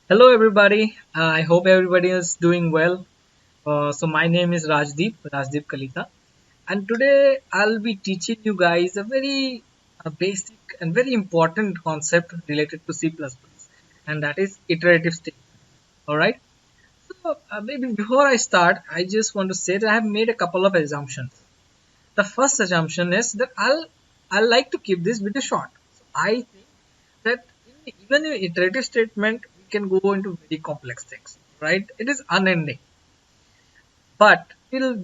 Hello, everybody. I hope everybody is doing well. So my name is Rajdeep Kalita, and today I'll be teaching you guys a very basic and very important concept related to C++, and that is iterative statement. All right. So maybe before I start, I just want to say that I have made a couple of assumptions. The first assumption is that I'll like to keep this video short. So I think that even in iterative statement we can go into very complex things, right? It is unending, but we'll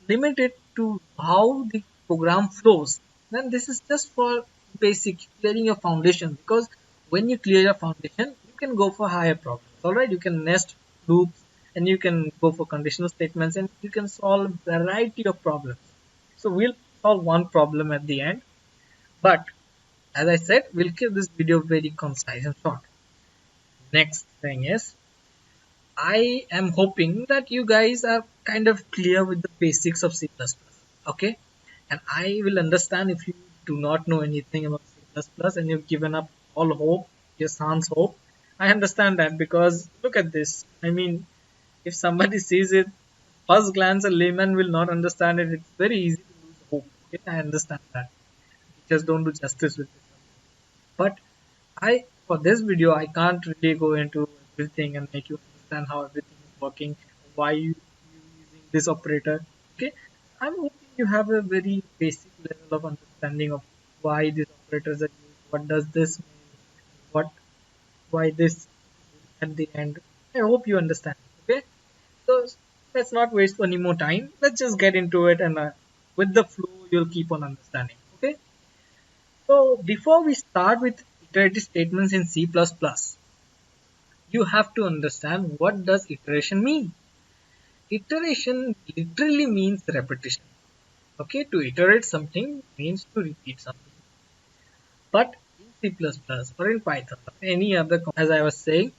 limit it to how the program flows. Then this is just for basic clearing your foundation, because when you clear your foundation you can go for higher problems. All right, you can nest loops, and you can go for conditional statements, and you can solve variety of problems. So we'll solve one problem at the end, but as I said, we'll keep this video very concise and short. Next thing is, I am hoping that you guys are kind of clear with the basics of C++. Okay, and I will understand if you do not know anything about C++ and you've given up all hope, your sans hope. I understand that, because look at this. I mean, if somebody sees it first glance, a layman will not understand it. It's very easy to lose hope. Okay, I understand that. Just don't do justice with it. But for this video, I can't really go into everything and make you understand how everything is working, why you using this operator. Okay, I'm hoping you have a very basic level of understanding of why these operators are used, what does this mean, what why this at the end. I hope you understand. Okay, so let's not waste any more time. Let's just get into it, and with the flow, you'll keep on understanding. Okay. So before we start with iterative statements in C++, you have to understand, what does iteration mean? Iteration literally means repetition. Okay, to iterate something means to repeat something. But in C++ or in Python or any other, as I was saying,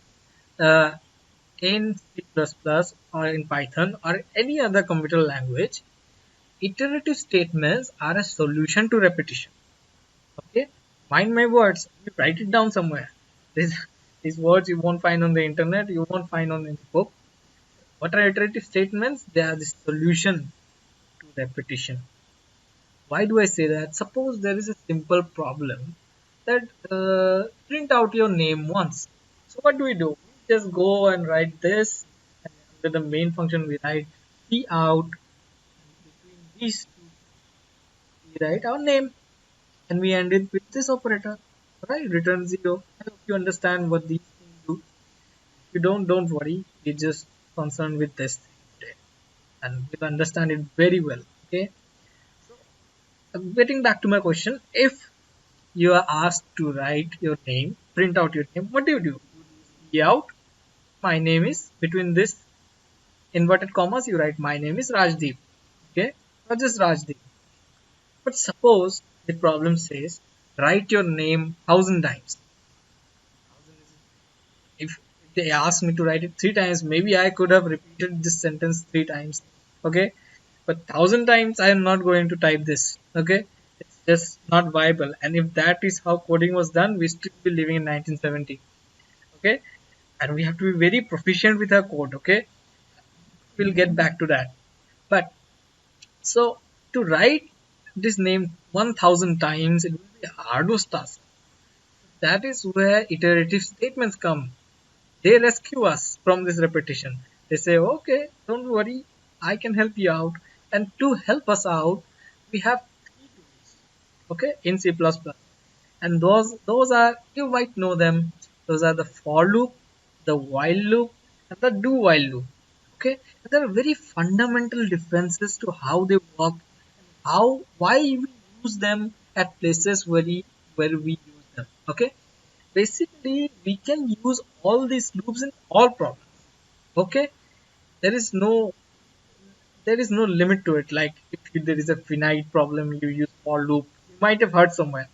uh, in C++ or in Python or any other computer language, iterative statements are a solution to repetition. Okay, mind my words. You write it down somewhere. These words you won't find on the internet. You won't find on any book. What are iterative statements? They are the solution to repetition. Why do I say that? Suppose there is a simple problem that print out your name once. So what do? We just go and write this, and under the main function we write p out. And between these two, we write our name, and we end it with this operator, right? Return 0. I hope you understand what these things do. If you don't worry. We're just concerned with this thing today, and we'll understand it very well. Okay, so getting back to my question, if you are asked to write your name, print out your name, what do? You use out. My name is, between this inverted commas you write, my name is Rajdeep. Okay, or just Rajdeep. But suppose the problem says, write your name 1,000 times. If they asked me to write it 3 times, maybe I could have repeated this sentence 3 times. Okay, but 1,000 times I am not going to type this. Okay, it's just not viable. And if that is how coding was done, we still be living in 1970. Okay, and we have to be very proficient with our code. Okay, we'll get back to that. But so to write this name 1,000 times, it will be a arduous task. That is where iterative statements come. They rescue us from this repetition. They say, okay, don't worry, I can help you out. And to help us out, we have three tools, okay, in C++. And those are, you might know them. Those are the for loop, the while loop, and the do while loop. Okay, and there are very fundamental differences to how they work, how why we use them at places where we use them. Okay, basically we can use all these loops in all problems. Okay, there is no there is no limit to it. Like, if there is a finite problem, you use for loop. You might have heard somewhere.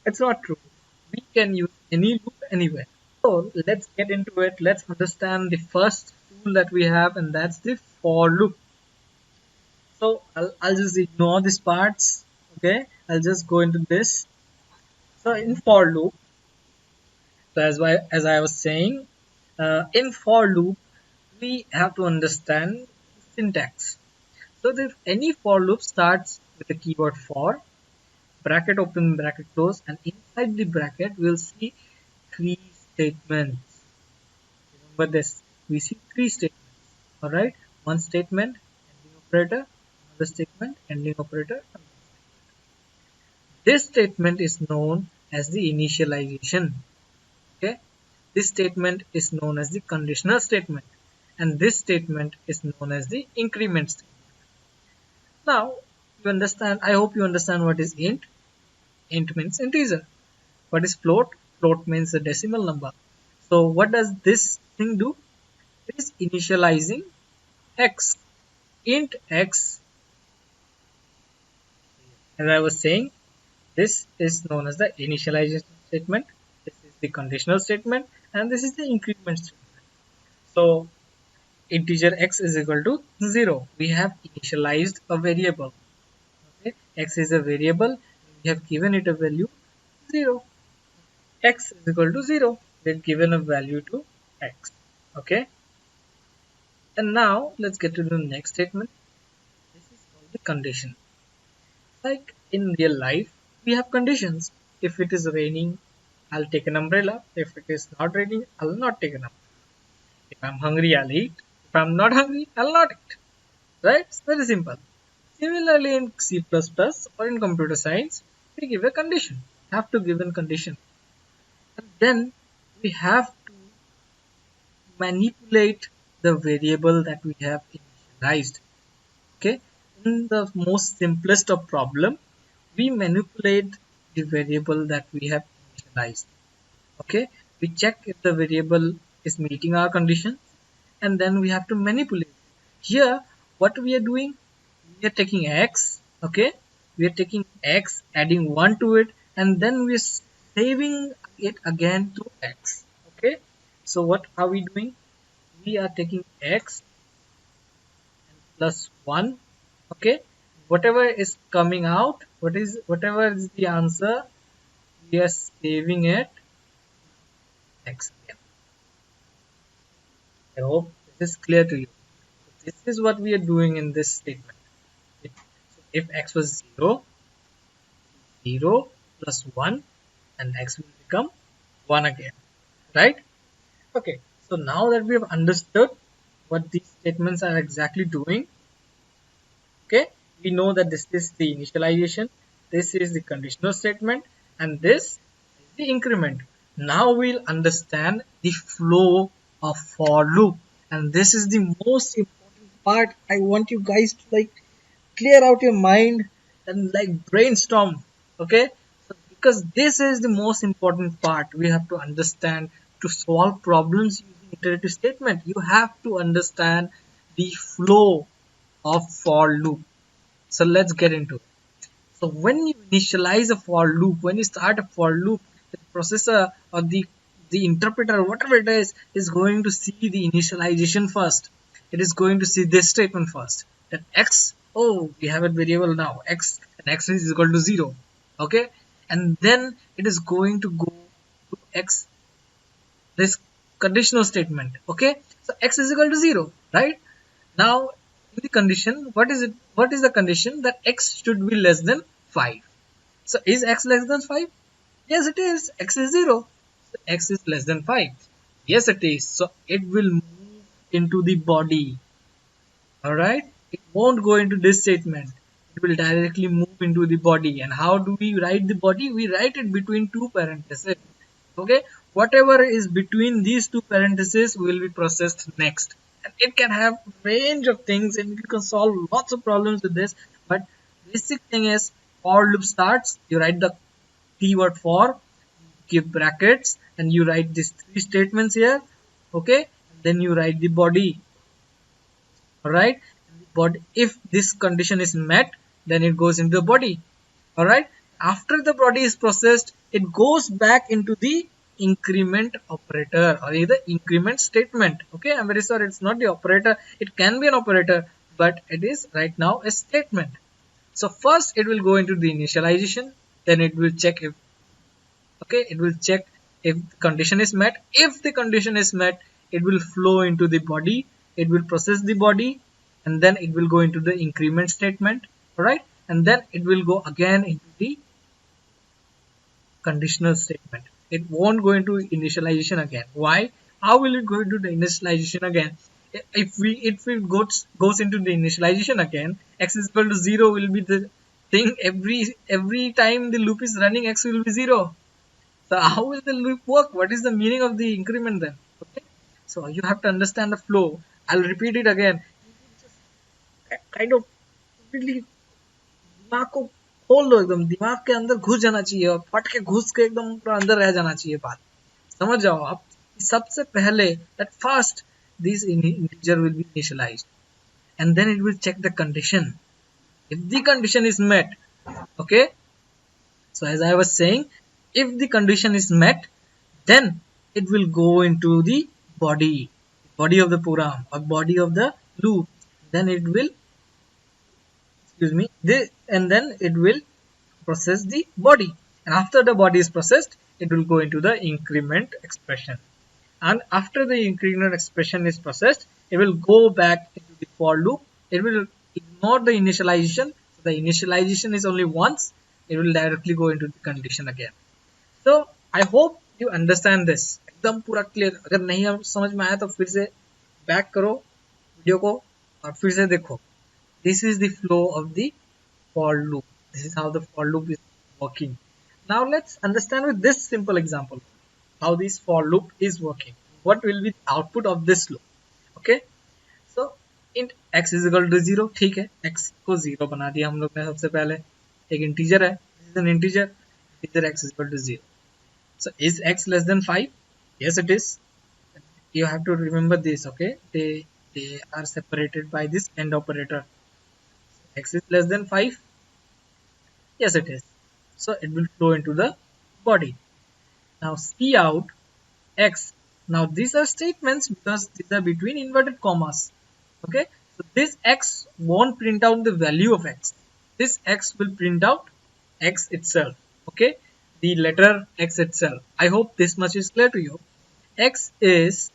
It's not true. We can use any loop anywhere. So let's get into it. Let's understand the first tool that we have, and that's the for loop. So I'll just ignore these parts. Okay, I'll just go into this. So in for loop, so as I was saying, In for loop, we have to understand syntax. So if any for loop starts with the keyword for, bracket open, bracket close, and inside the bracket we'll see three statements. Remember this, we see three statements. Alright, one statement, ending operator, another statement, ending operator, another statement. This statement is known as the initialization. Okay, this statement is known as the conditional statement, and this statement is known as the increment statement. Now, you understand, I hope you understand what is int. Int means integer. What is float? Float means a decimal number. So what does this thing do? It is initializing x. Int x, as I was saying, this is known as the initialization statement. This is the conditional statement, and this is the increment statement. So integer x is equal to 0. We have initialized a variable. Okay, x is a variable. We have given it a value 0. X is equal to 0. We have given a value to x. Okay, and now let's get to the next statement. This is called the condition. Like in real life, we have conditions. If it is raining, I'll take an umbrella. If it is not raining, I'll not take an umbrella. If I'm hungry, I'll eat. If I'm not hungry, I'll not eat. Right? It's very simple. Similarly, in C++ or in computer science, we give a condition. Have to give a condition. And then we have to manipulate the variable that we have initialized. Okay, in the most simplest of problem, we manipulate the variable that we have initialized. Okay, we check if the variable is meeting our condition, and then we have to manipulate. Here, what we are doing, we are taking x. Okay, we are taking x, adding 1 to it, and then we are saving it again to x. Okay, so what are we doing? We are taking x plus 1. Okay, whatever is coming out, whatever is the answer, we are saving it x again. I hope this is clear to you. This is what we are doing in this statement. So if x was 0, 0 plus 1, and x will become 1 again, right? Okay, so now that we have understood what these statements are exactly doing, okay, we know that this is the initialization, this is the conditional statement, and this is the increment. Now we'll understand the flow of for loop, and this is the most important part. I want you guys to like clear out your mind and like brainstorm. Okay, so because this is the most important part, we have to understand. To solve problems using iterative statement, you have to understand the flow of for loop. So let's get into it. So when you initialize a for loop, when you start a for loop, the processor or the interpreter, whatever it is going to see the initialization first. It is going to see this statement first. That x, oh, we have a variable now, x, and x is equal to 0. Okay, and then it is going to go to x, this conditional statement. Okay, so x is equal to 0, right? Now in the condition, what is it? What is the condition? That x should be less than 5. So is x less than 5? Yes, it is. X is 0. So x is less than 5. Yes, it is. So it will move into the body. Alright? It won't go into this statement. It will directly move into the body. And how do we write the body? We write it between two parentheses. Okay, whatever is between these two parentheses will be processed next, and it can have range of things and you can solve lots of problems with this. But basic thing is, for loop starts, you write the keyword for, give brackets, and you write these three statements here. Okay, then you write the body. Alright, but if this condition is met, then it goes into the body. Alright, after the body is processed, it goes back into the increment operator or either increment statement. Okay, I'm very sorry, it's not the operator. It can be an operator, but it is right now a statement. So first it will go into the initialization, then it will check if, okay, it will check if the condition is met. If the condition is met, it will flow into the body, it will process the body, and then it will go into the increment statement, alright, and then it will go again into the conditional statement. It won't go into initialization again. Why? How will it go into the initialization again? If it goes into the initialization again, x is equal to 0 will be the thing. Every time the loop is running, x will be 0. So how will the loop work? What is the meaning of the increment then? Okay. So you have to understand the flow. I'll repeat it again. Kind of completely दिमाग को खोल लो, एकदम दिमाग के अंदर घुस जाना चाहिए और फट के घुस के एकदम पूरा अंदर रह जाना चाहिए बात. समझ जाओ आप. सबसे पहले at first this integer will be initialized and then it will check the condition. If the condition is met, okay, so as I was saying, if the condition is met, then it will go into the body of the program or body of the loop. Then it will, excuse me, and then it will process the body, and after the body is processed, it will go into the increment expression, and after the increment expression is processed, it will go back into the for loop. It will ignore the initialization. So the initialization is only once. It will directly go into the condition again. So I hope you understand this. एकदम पूरा clear. अगर नहीं समझ में आया तो फिर से बैक करो वीडियो को और फिर से देखो. This is the flow of the for loop. This is how the for loop is working. Now let's understand with this simple example how this for loop is working. What will be the output of this loop? Okay. So int x is equal to 0. ठीक है, x को 0 बना दिया हम लोग ने. सबसे पहले एक इंटीजर है. This is an integer. Integer x is equal to 0. So is x less than 5? Yes, it is. You have to remember this. Okay, they are separated by this AND operator. X is less than 5. Yes, it is. So it will flow into the body. Now see out x. Now these are statements because these are between inverted commas. Okay, so this x won't print out the value of x. This x will print out x itself. Okay, the letter x itself. I hope this much is clear to you. X is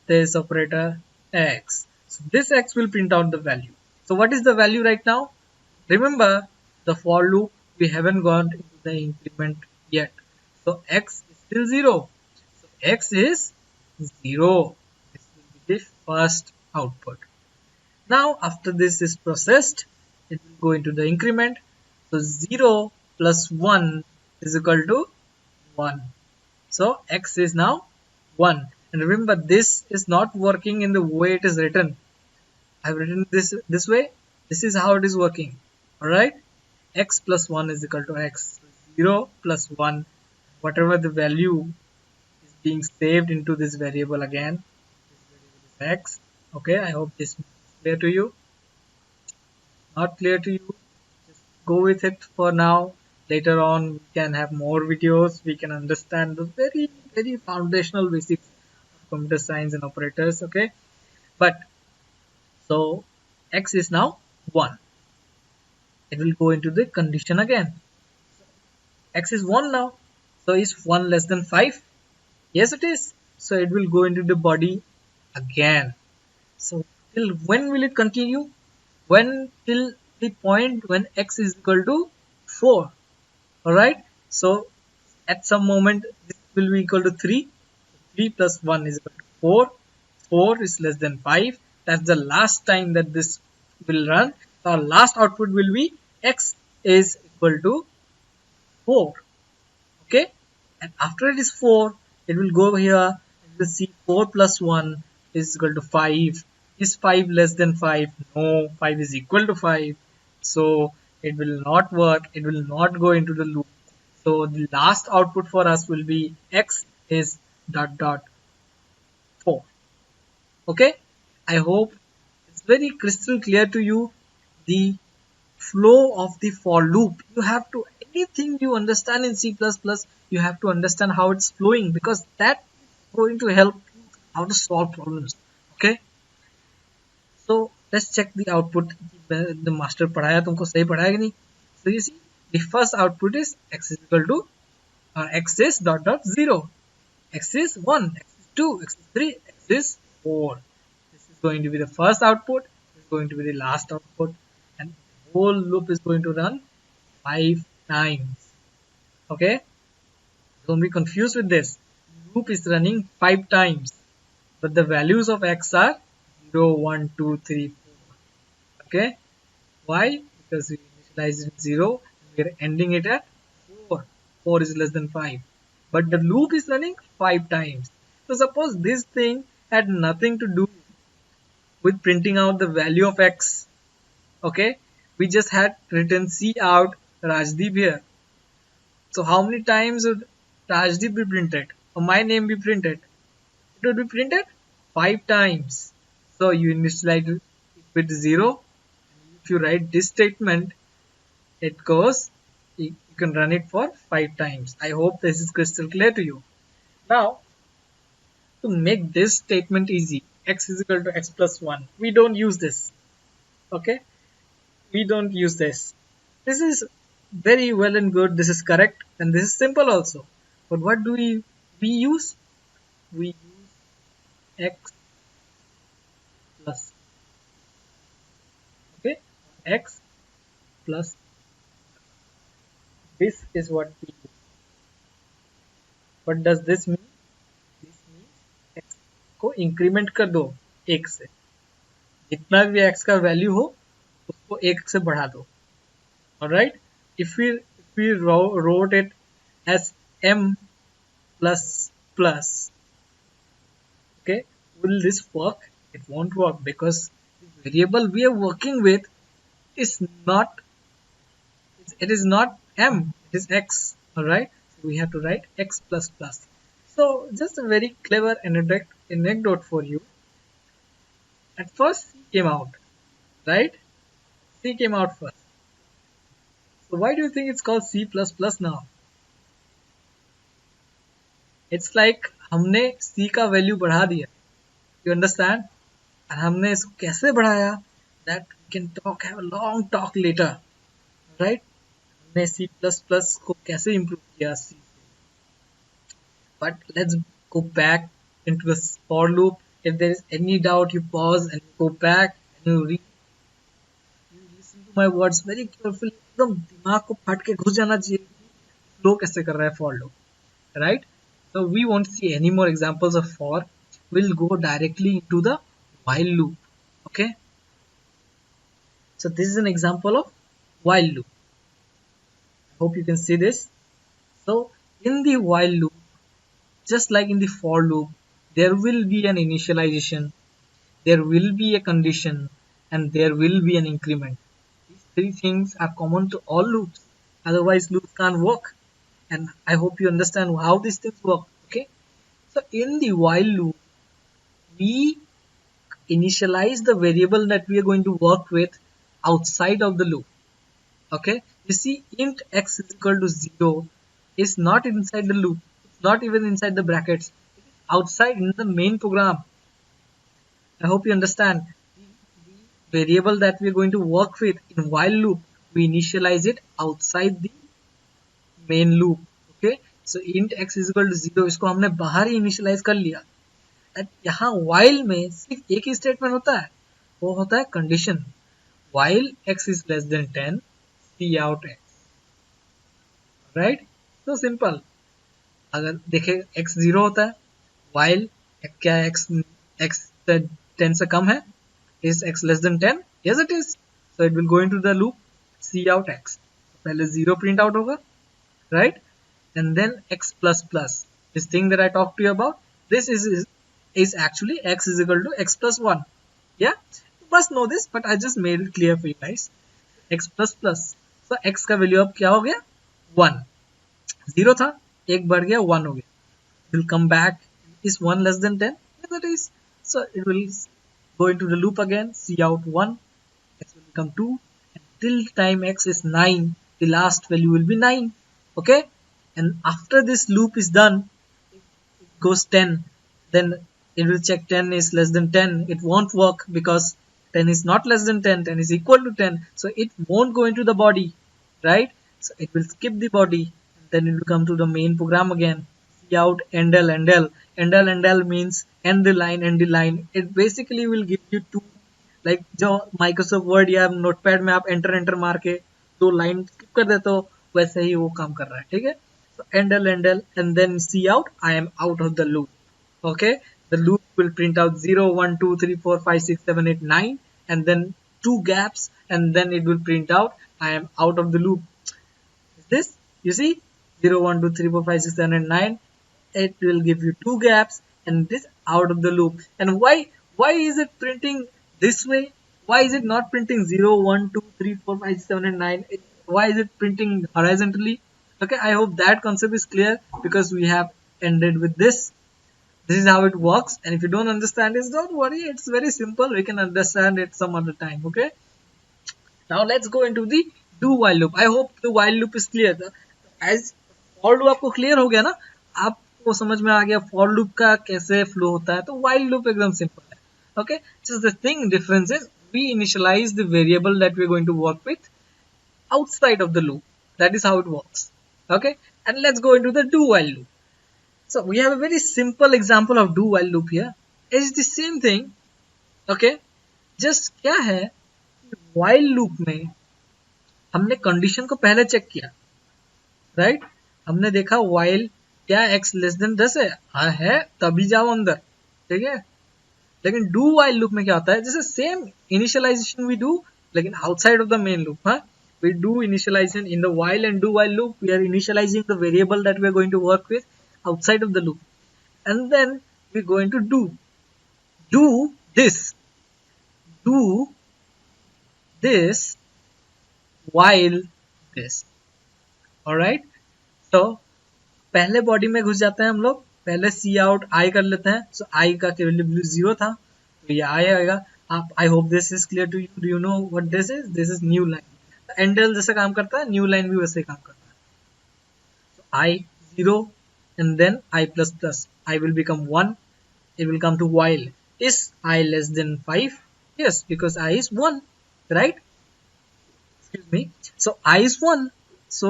this operator x. So this x will print out the value. So what is the value right now? Remember, the for loop, we haven't gone into the increment yet. So x is still 0. So x is 0. This will be the first output. Now after this is processed, it will go into the increment. So 0 plus 1 is equal to 1. So x is now 1. And remember, this is not working in the way it is written. I have written this way. This is how it is working. Alright. X plus 1 is equal to x. 0 plus 1. Whatever the value is being saved into this variable again. This variable is x. Okay. I hope this is clear to you. Not clear to you, just go with it for now. Later on we can have more videos. We can understand the very foundational basics of computer science and operators. Okay, but so x is now 1. It will go into the condition again. X is 1 now. So is 1 less than 5? Yes, it is. So it will go into the body again. So till when will it continue? Till the point when x is equal to 4. Alright. So at some moment this will be equal to 3. 3 plus 1 is equal to 4. 4 is less than 5. That's the last time that this will run. So our last output will be x is equal to 4. Okay. And after it is 4, it will go here. It will see 4 plus 1 is equal to 5. Is 5 less than 5? No, 5 is equal to 5. So it will not work. It will not go into the loop. So the last output for us will be x is ... 4. Okay. I hope it's very crystal clear to you the flow of the for loop. You have to, anything you understand in C++, you have to understand how it's flowing, because that is going to help you how to solve problems. Okay. So let's check the output. The master पढ़ाया तुमको सही पढ़ाया कि नहीं? So you see the first output is x is equal to x is ... 0. X is 1. X is 2, x is 3, x is 4. This is going to be the first output, this is going to be the last output, and the whole loop is going to run 5 times. Okay, don't be confused with this. Loop is running 5 times, but the values of x are 0, 1, 2, 3, 4. Okay, why? Because we initialize it 0 and we are ending it at 4. 4 is less than 5. But the loop is running 5 times. So suppose this thing had nothing to do with printing out the value of x. Okay, we just had written C out Rajdeep here. So how many times would Rajdeep be printed or my name be printed? It would be printed 5 times. So you initialize it with 0. If you write this statement, it goes, you can run it for 5 times. I hope this is crystal clear to you. Now, to make this statement easy, x is equal to x plus 1. We don't use this. Okay, we don't use this. This is very well and good. This is correct and this is simple also. But what do we use? We use x plus. Okay, x plus. This is what we use. What does this mean? This means x को increment कर दो 1 से, जितना भी x का value हो उसको 1 से बढ़ा दो. Alright, if we wrote it as m plus plus, okay, will this work? It won't work because the variable we are working with is not, it is not m, it is x. Alright, so we have to write x plus plus. So just a very clever anecdote for you. At first C came out, right? C came out first. So why do you think it's called C++ now? It's like हमने C का value बढ़ा दिया. You understand? और हमने इसको कैसे बढ़ाया? That we can have a long talk later, right? हमने C++ को कैसे improve किया C से. But let's go back into the for loop. If there is any doubt, you pause and you go back and you listen to my words very carefully. एकदम दिमाग को फट के घुस जाना चाहिए फ्लो कैसे कर रहा है for loop, right? So we won't see any more examples of for. We'll go directly into the while loop. Okay. So this is an example of while loop. I hope you can see this. So in the while loop, just like in the for loop, there will be an initialization, there will be a condition, and there will be an increment. These three things are common to all loops. Otherwise, loops can't work. And I hope you understand how these things work. Okay. So in the while loop, we initialize the variable that we are going to work with outside of the loop. Okay. You see, int x is equal to 0 is not inside the loop. It's not even inside the brackets. It is outside in the main program. I hope you understand. The variable that we are going to work with in while loop, we initialize it outside the main loop. Okay. So int x is equal to 0 इसको हमने बाहर ही initialize कर लिया. यहाँ while में सिर्फ एक ही statement होता है, वो होता है condition. While x is less than 10, see out x. Right? So simple. अगर देखें x 0 होता है, while क्या x 10 से कम है, is x less than 10? Yes it is. So it will go into the loop, see out x. पहले 0 print out होगा, right? And then x plus plus. This thing that I talked to you about, this is actually x is equal to x plus 1. Yeah? You must know this, but I just made it clear for you guys. x plus plus. So x का value अब क्या हो गया? 1. 0 था, 1 बढ़ गया, 1 हो गया. It will come back. Is 1 less than 10? Yes it is. So it will go into the loop again, see out 1, x will become 2, and till time x is 9, the last value will be 9. Okay? And after this loop is done, it goes 10, then it will check 10 is less than 10. It won't work because 10 is not less than 10, 10 is equal to 10. So it won't go into the body, right? So it will skip the body, and then it will come to the main program again, see out, end l means end the line, end the line. It basically will give you two, like जो Microsoft word या notepad में आप enter enter मार के दो line skip कर देते हो, वैसे ही वो काम कर रहा है, ठीक है. So end l and then see out, I am out of the loop. Okay, the loop will print out 0 1 2 3 4 5 6 7 8 9, and then two gaps, and then it will print out, I am out of the loop. Is this, you see, 0 1 2 3 4 5 6 7 8 9, it will give you two gaps, and this out of the loop. And why is it printing this way? Why is it not printing 0 1 2 3 4 5 6 7 and 9? Why is it printing horizontally? Okay, I hope that concept is clear, because we have ended with this is how it works. And if you don't understand this, don't worry, it's very simple, we can understand it some other time. Okay, now let's go into the do while loop. I hope the while loop is clear. As for loop आपको clear हो गया ना, आपको समझ में आ गया for loop का कैसे flow होता है, तो while loop एकदम simple है. Okay, just the thing difference is we initialize the variable that we're going to work with outside of the loop. That is how it works. Okay, and let's go into the do while loop. So we have a very simple example of do while loop here. It's the same thing. Okay, just क्या है, while loop में हमने condition को पहले check किया, right. हमने देखा while क्या x लेस देन 10 है, हाँ है, तभी जाओ अंदर, ठीक है. लेकिन डू while लूप में क्या होता है, जैसे सेम इनिशियलाइजेशन वी डू, लेकिन outside of the main loop. हाँ, we do initialization in the while and do while loop. We are initializing the variable that we are going to work with outside of the loop, and then we're going to do do this while this. alright, so पहले body में घुस जाते हैं हम लोग, पहले सी out I कर लेते हैं. सो आई का वैल्यू 0 था, तो ये आई आएगा. आप, I hope this is clear to you. Do you know what this is new line. Endl जैसे काम करता है, न्यू लाइन भी वैसे ही काम करता है. so I 0 and then I plus plus, I will become 1. It will come to while. Is I less than 5? Yes, because I is 1, right? Excuse me. So I is 1, so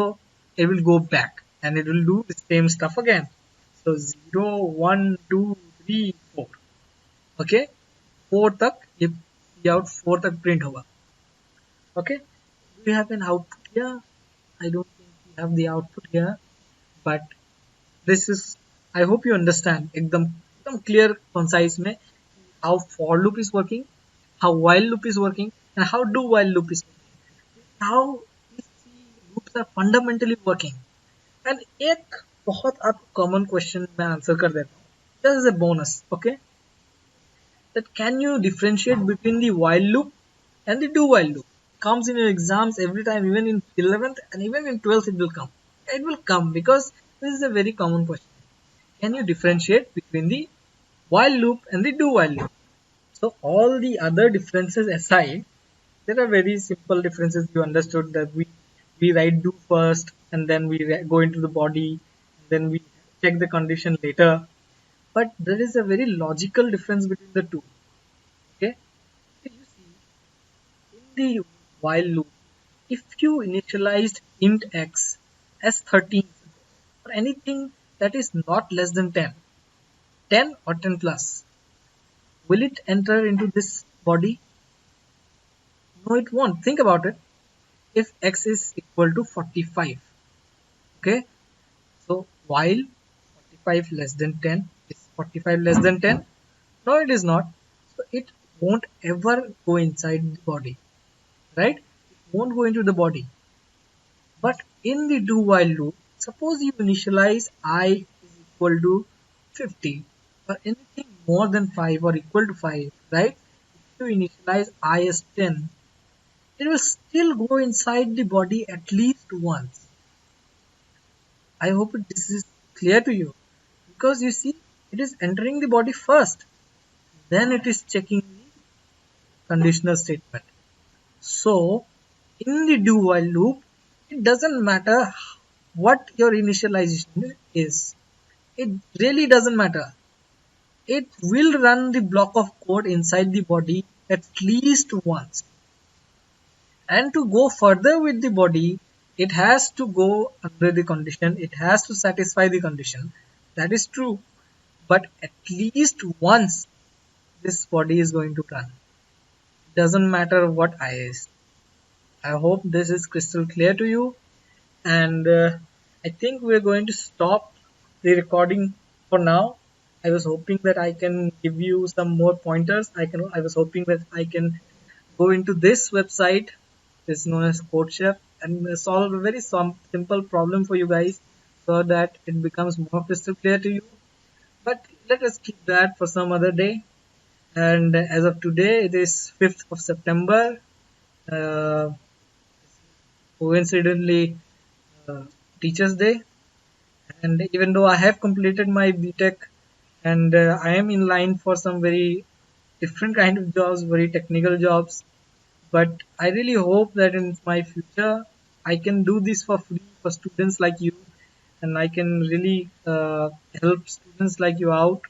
it will go back and it will do the same stuff again. So 0 1 2 3 4. Okay, 4 तक ये out 4 तक print होगा. Okay, we have an output here. I don't think we have the output here, but this is, I hope you understand एकदम clear concise में how for loop is working, how while loop is working, and how do while loop is working, how these loops are fundamentally working. And एक बहुत आप common question में answer कर देता हूँ, this is a bonus. Okay, that can you differentiate between the while loop and the do while loop? Comes in your exams every time, even in 11th and even in 12th it will come. It will come because this is a very common question. Can you differentiate between the while loop and the do while loop? So all the other differences aside, there are very simple differences. You understood that we write do first and then we go into the body, and then we check the condition later. But there is a very logical difference between the two. Okay, so you see, in the while loop, if you initialized int x as 13 or anything that is not less than 10 or 10 plus, will it enter into this body? No, it won't. Think about it. If x is equal to 45, okay, so while 45 less than 10, is 45 less than 10? No, it is not. So it won't ever go inside the body, right? It won't go into the body. But in the do while loop, suppose you initialize I is equal to 50 or anything more than 5 or equal to 5, right? If you initialize I as 10, it will still go inside the body at least once. I hope this is clear to you, because you see, it is entering the body first, then it is checking the conditional statement. So in the do while loop, it doesn't matter what your initialization is. It really doesn't matter. It will run the block of code inside the body at least once. And to go further with the body, it has to go under the condition, it has to satisfy the condition. That is true. But at least once this body is going to run. Doesn't matter what I is. I hope this is crystal clear to you. And I think we're going to stop the recording for now. I was hoping that I can give you some more pointers. I was hoping that I can go into this website. It's known as CodeChef and solve a very simple problem for you guys so that it becomes more crystal clear to you. But let us keep that for some other day. And as of today, it is 5th of September. Uh, Coincidentally, uh, Teachers' Day. And even though I have completed my BTech and I am in line for some very different kind of jobs, very technical jobs, but I really hope that in my future I can do this for free for students like you, and I can really help students like you out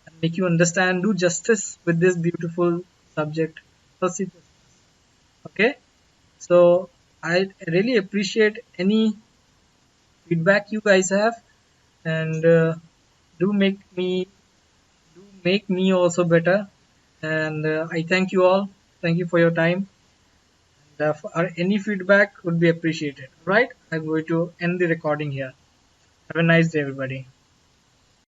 and make you understand, do justice with this beautiful subject. C++. Okay, so I really appreciate any feedback you guys have, and do make me do make me also better. And I thank you all. Thank you for your time. And, any feedback would be appreciated. Right? I'm going to end the recording here. Have a nice day, everybody.